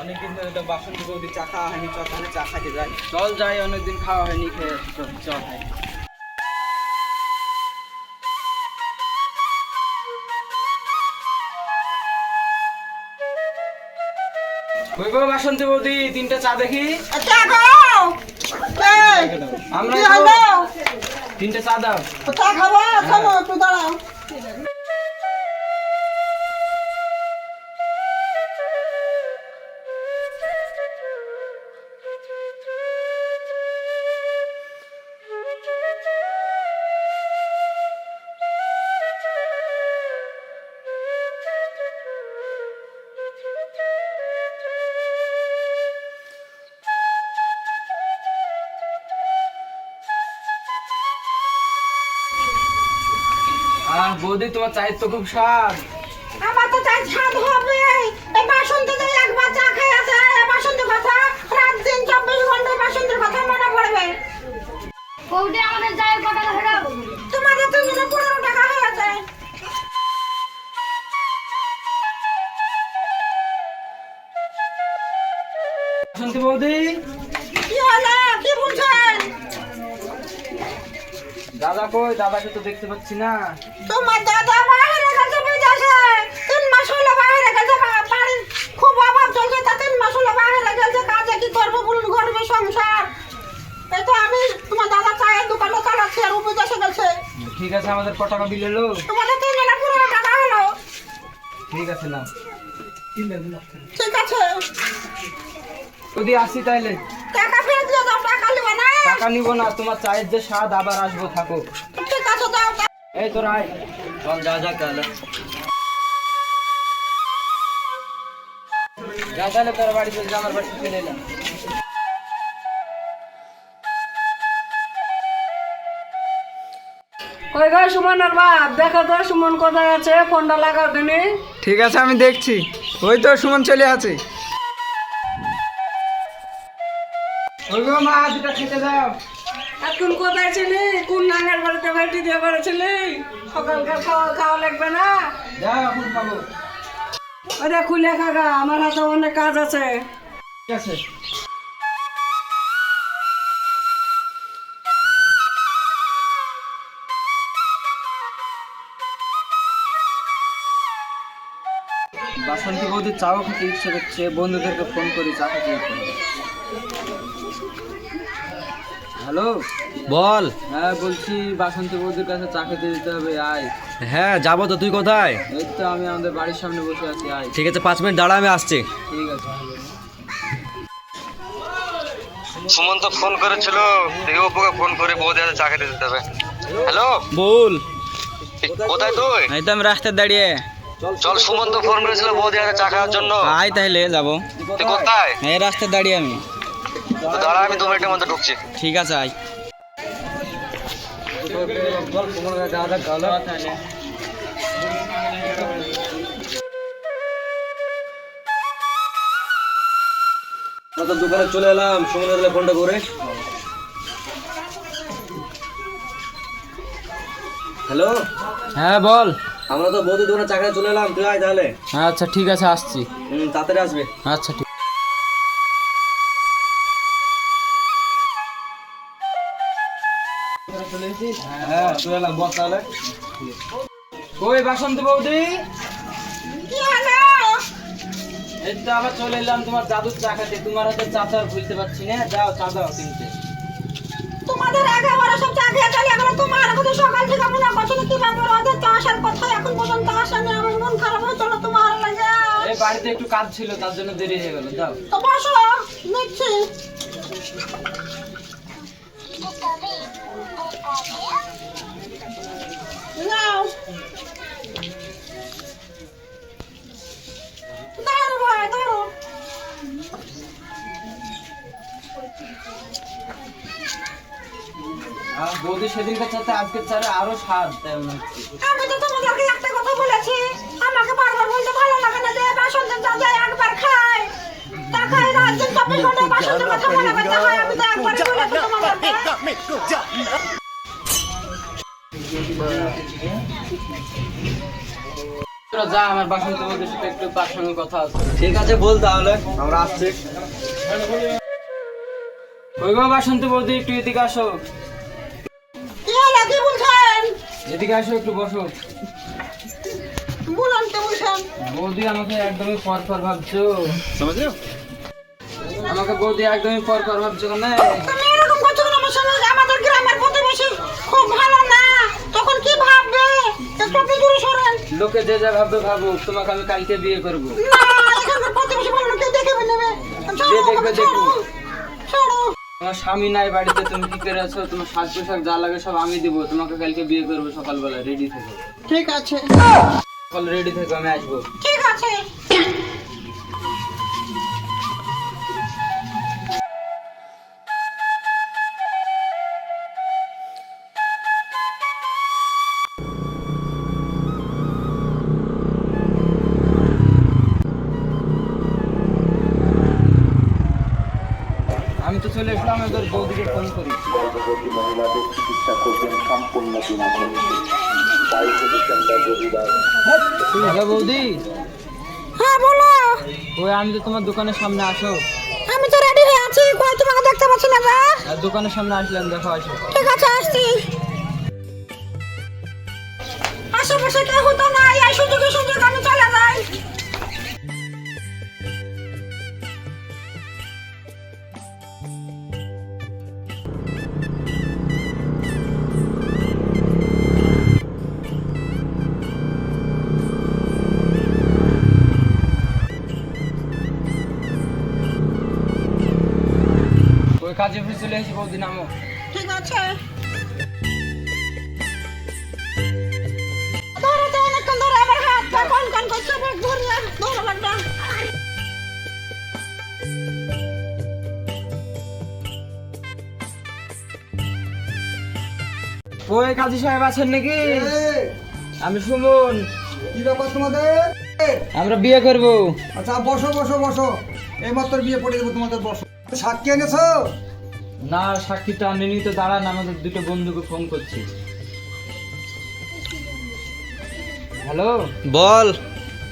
অনেকদিন ধরে তো বাসন্তী বৌদি চা খাওয়া হয়নি, চল তাহলে চা খাইতে যাই। চল যাই, অনেকদিন খাওয়া হয়নি, খেয়ে চল খাই। কই গো বাসন্তী বৌদি, তিনটা চা দেখি। আমরা তিনটা চা দাও। চা খাবো, খাবো, একটু দাঁড়াও। বৌদি তোমার চায়ের তো খুব স্বাদ। আমার তো চাই স্বাদ হবে। এই বাসন্তী তো একবার চা খেয়ে আছে, বাসন্তী কথা রাত দিন 24 ঘন্টা বাসন্তীর কথা মনে পড়বে। বৌদি আমাদের চায়ের কত টাকা দাও? তোমাদের তো 15 টাকা হয়েছে। বাসন্তী বৌদি, কি হলো, কি বলছেন? দাদা কই? দাদাকে তো দেখতে পাচ্ছি না। তোমার দাদা বাইরে গেছে বিদেশে, 3 মাস হলো বাইরে গেছে। বাড়ির খুব অভাব চলছে, তা 3 মাস হলো বাইরে গেছে। কাজে কি করবো বলুন, গরিবের সংসার। এই তো আমি তোমার দাদা চায়ের দোকানও চালাচ্ছি, আর ও বিদেশে গেছে। ঠিক আছে, আমাদের ক টাকা বিল এলো? তোমাদের 15 টাকা হলো। ঠিক আছে না, ঠিক আছে, যদি আসি তাহলে। টাকা ফেরত দিয়ে দাও, টাকা নিবে না। টাকা নিব না, তোমার চায়ের যে স্বাদ, আবার আসবো, থাকো। ঠিক আছে, দাও দাও। এই তোর আয়, চল যা যা তাহলে। যা তাহলে তোর বাড়ি চলে যা, আমার বাড়ি চলে এলাম। কই গো সুমনের বাপ, দেখো তো সুমন কোথায় আছে, ফোনটা লাগাও দিনি। ঠিক আছে, আমি দেখছি। ওই তো সুমন চলে আছে। ওই গো মা, দুটা খেতে দাও। এখন কোথায় ছিলি? কোন নাঙ্গের বাড়িতে ভেটি দিয়ে বেড়েছিলি? সকালকার খাওয়া খাওয়া লাগবে না? যা, এখন খাবো। ওরে খুলে খাগা, আমার হাতে অনেক কাজ আছে। ঠিক আছে। বাসন্তী বৌদি চাও খেতে ইচ্ছে করছে, বন্ধুদেরকে ফোন করি, চা খেতে ইচ্ছে করছে। হ্যালো, বল। হ্যাঁ বলছি বাসন্তী বৌদির কাছে চা খেতে দিতে হবে, আয়। হ্যাঁ যাবো তো, তুই কোথায়? এই তো আমি আমাদের বাড়ির সামনে বসে আছি, আয়। ঠিক আছে, 5 মিনিট দাঁড়া, আমি আসছি। ঠিক আছে। সুমন তো ফোন করেছিল, দেখি ওপোকে ফোন করে বৌদি হাতে চা খেতে দিতে হবে। হ্যালো, বল। কোথায় তুই? এই তো আমি রাস্তায় দাঁড়িয়ে। চল, সুমন তো ফোন করেছিল বৌদি হাতে চা খাওয়ার জন্য। আয় তাহলে যাবো। তুই কোথায়? এই রাস্তায় দাঁড়িয়ে আমি। তো দাঁড়া, আমি 2 মিনিটের মধ্যে ঢুকছি। ঠিক আছে, আয়। তো দোকানে চলে এলাম, সুমনের ফোনটা করে। হ্যালো, হ্যাঁ বল। আমরা তো বৌদি দোকানে চা খেতে চলে এলাম, তুই আয় তাহলে। আচ্ছা ঠিক আছে, আসছি। তাড়াতাড়ি আসবে। আচ্ছা ঠিক। হ্যাঁ চলে এলাম, বস তাহলে। কই বাসন্তী বৌদি? কি হলো? এই তো আবার চলে এলাম তোমার জাদুর চা খেতে। তোমার হাতে চা তো আর ভুলতে পারছি না। যাও চা দাও কিনতে। তোমাদের আগে ওরা সব চা খেয়ে চলে গেল, তোমার কথা সকাল থেকে মনে করছিল কি ব্যাপার, ওদের তো আসার কথা এখন পর্যন্ত আসেনি। আমার মন খারাপ হয়েছিল তোমার লাগে। এই বাড়িতে একটু কাজ ছিল, তার জন্য দেরি হয়ে গেল। যাও। তো বসো, নিচ্ছি। নাও। দাঁড়ো ভাই, দাঁড়ো। বৌদি সেদিনকার চাতে আজকের চারে আরো স্বাদ তেমন হচ্ছে। আমি তো তোমাদেরকে একটা কথা বলেছি, আমাকে বারবার বলতে ভালো লাগে না যে বাসন্তের চা যায় একবার খাই। তা খাই রাত দিন 24 ঘন্টা বাসন্তের কথা মনে করতে হয়। আমি তো একবারই বলেছি তোমাদেরকে। তোরা যা, আমার বাসন্তী বৌদির সাথে একটু পার্সোনাল কথা আছে। ঠিক আছে বল তাহলে, আমরা আসছি। ওই গো বাসন্তী বৌদি, একটু এদিকে আসো। কি হলো, কি বলছেন? এদিকে আসো, একটু বসো। বলুন, কি বলছেন? বৌদি আমাকে একদমই পর ভাবছো, আমাকে বৌদি একদমই পর ভাবছো কেন? তুমি এরকম করছো কেন আমার সঙ্গে? আমাদের গ্রামের প্রতিবেশী খুব ভালো না, তখন কি ভাববে? একটু আপনি দূরে সরেন। লোকে যে যা ভাববে ভাবুক, তোমাকে আমি কালকে বিয়ে করবো। না, এখানকার প্রতিবেশী ভালো না, কেউ দেখে নেবে। যে দেখবে দেখুক। সরো। তোমার স্বামী নাই বাড়িতে, তুমি কি করে আছো? তোমার সাজ পোশাক যা লাগে সব আমি দিব, তোমাকে কালকে বিয়ে করবো। সকালবেলা রেডি থেকো। ঠিক আছে, সকাল রেডি থেকো, আমি আসবো। ঠিক আছে। আমি তো চলে এসলাম, এবার বৌদিকে ফোন করি। গর্ভবতী মহিলাদের চিকিৎসা করবেন সম্পূর্ণ বিনামূল্যে। 22 ডিসেম্বর রবিবার। হ্যালো বৌদি, হ্যাঁ বলো। ওই আমি তো তোমার দোকানের সামনে, আসো। আমি তো রেডি হয়ে আছি, কই তোমাকে দেখতে পাচ্ছি না গা। আর দোকানের সামনে আসলাম, দেখো আসো। ঠিক আছে, আসছি। আশেপাশে কেউ হতো না, এই সুযোগে আমি চলে যাই। ওই কাজে অফিস চলে এসেছি বৌদি, নামো। ঠিক আছে। ধরো তো, অনেকক্ষণ ধরে আমার হাত পা কন করছে, ধরে লাগবে। ওই কাজী সাহেব আছেন নাকি? আমি সুমন। কি ব্যাপার তোমাদের? আমরা বিয়ে করব। আচ্ছা বসো বসো বসো, এইমাত্র বিয়ে পড়ে দেবো তোমাদের, বসো। সাক্ষী এনেছো? না, সাক্ষী তো আনিনি তো, দাঁড়ান, আমাদের দুটো বন্ধুকে ফোন করছি। হ্যালো, বল।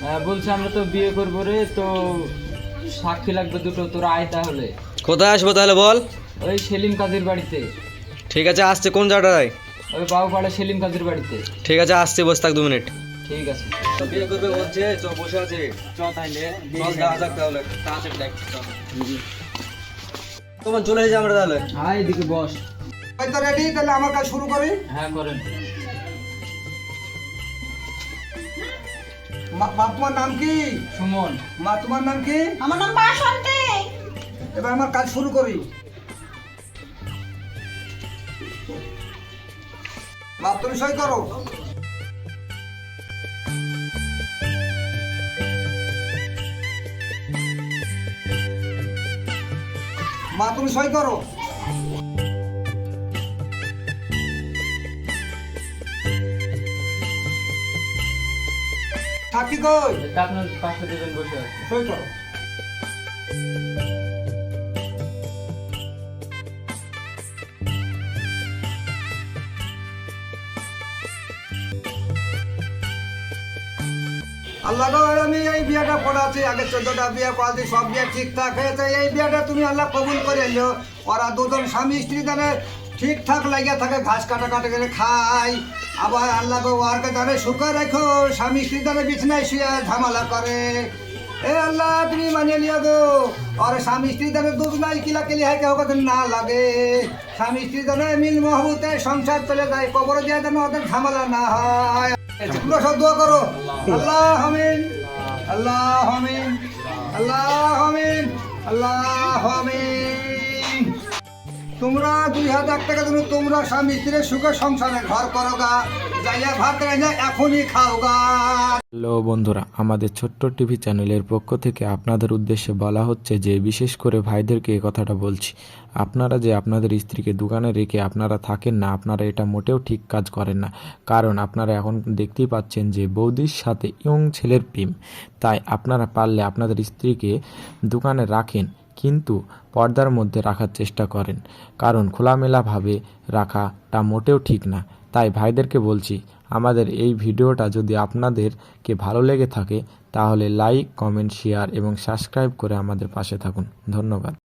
হ্যাঁ বলছি, আমরা তো বিয়ে করবো রে, তো সাক্ষী লাগবে দুটো, তোরা আয় তাহলে। কোথায় আসবো তাহলে বল? ওই সেলিম কাজীর বাড়িতে। ঠিক আছে, আসছে। কোন জায়গাটায়? ওই বাবুপাড়া সেলিম কাজীর বাড়িতে। ঠিক আছে, আসছে, বসে থাক 2 মিনিট। ঠিক আছে। বিয়ে করবে বলছে, চ বসে আছে। চ তাইলে চল যাওয়া যাক তাহলে, তাড়াতাড়ি দেখ। তোমার চলে এসেছি আমরা তাহলে। আয় এদিকে বস। এই তো রেডি, তাহলে আমার কাজ শুরু করি। হ্যাঁ করেন। মা তোমার নাম কি? সুমন। মা তোমার নাম কি? আমার নাম বাসন্তী। এবার আমার কাজ শুরু করি। মা তুমি সই করো। মা তুমি সই করো। সাক্ষী কই? তা আপনার পাশে দেবেন, বসে আছে। সই করো। আল্লাহ গো, আমি এই বিয়েটা পড়াচ্ছি, আগে 14টা বিয়ে করাচ্ছি, সব বিয়ে ঠিকঠাক হয়েছে। এই বিয়েটা তুমি আল্লাহ কবুল করে এলো। ওরা দুজন স্বামী স্ত্রী জানে ঠিকঠাক লাগিয়ে থাকে, ঘাস কাটা কাটা করে খায়। আবার আল্লাহ গো, ওরকে জানে সুখে রেখো, স্বামী স্ত্রী জানে বিছনায় শুয়ে ঝামেলা করে। এ আল্লাহ তুমি মানিয়ে লিও গো, আর স্বামী স্ত্রী জানে দুজনাই কিলাকিলি হয়, কেউ কথা না লাগে। স্বামী স্ত্রী জানে মিল মহবুতে সংসার চলে যায়, কবর দিয়ে যেন ওদের ঝামেলা না হয়। তোমরা সব দোয়া করো। আল্লাহ আমিন, আল্লাহ আমিন, আল্লাহ আমিন, আল্লাহ আমিন। তোমরা 2000 টাকা তুমি তোমরা স্বামী স্ত্রীর সুখে সংসারে ঘর করো গা, যাইয়া ভাত রাইনা এখনই খাও গা। হ্যালো বন্ধুরা, আমাদের ছোট্ট টিভি চ্যানেলের পক্ষ থেকে আপনাদের উদ্দেশ্যে বলা হচ্ছে যে বিশেষ করে ভাইদেরকে এই কথাটা বলছি, আপনারা যে আপনাদের স্ত্রীকে দোকানে রেখে আপনারা থাকেন না, আপনারা এটা মোটেও ঠিক কাজ করেন না। কারণ আপনারা এখন দেখতেই পাচ্ছেন যে বৌদির সাথে ইয়ং ছেলের প্রেম। তাই আপনারা পারলে আপনাদের স্ত্রীকে দোকানে রাখেন, কিন্তু পর্দার মধ্যে রাখার চেষ্টা করেন, কারণ খোলামেলাভাবে রাখাটা মোটেও ঠিক না। তাই ভাইদেরকে বলছি, আমাদের এই ভিডিওটা যদি আপনাদেরকে ভালো লেগে থাকে তাহলে লাইক, কমেন্ট, শেয়ার এবং সাবস্ক্রাইব করে আমাদের পাশে থাকুন। ধন্যবাদ।